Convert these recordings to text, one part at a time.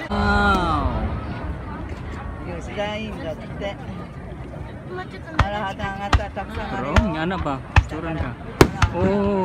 吉田いいんだって。あら、旗上がった、たくさんあるよ。Ini anak bang, turun kah? Oh.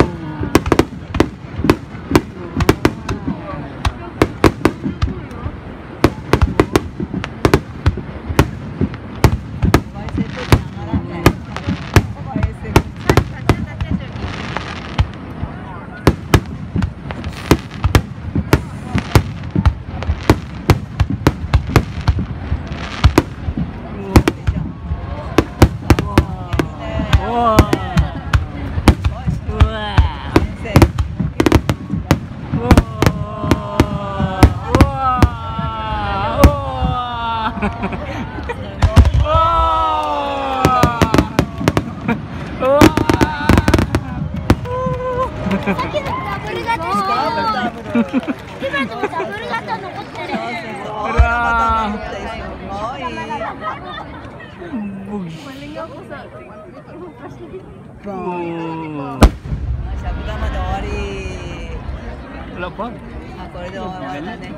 Apa? これで終わりだね。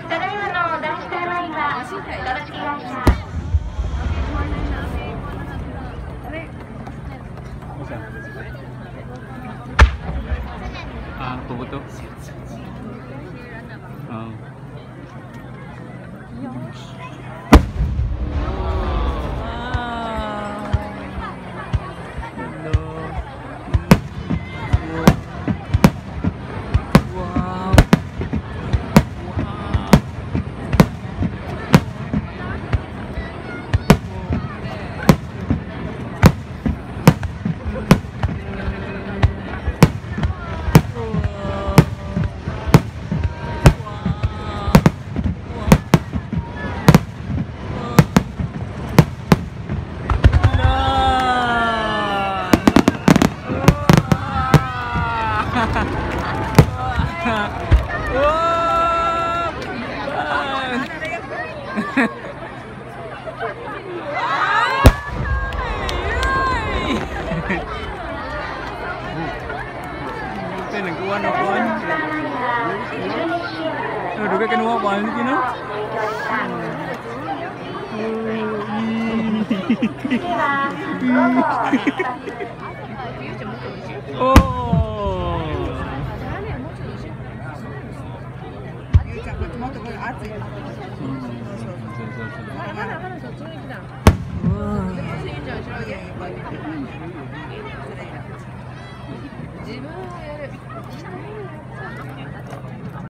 ただいまの第1ラインは株式会社。Ah, betul. Tên là của anh đâu có anh. Được cái nuôi bò như thế nào? Oh.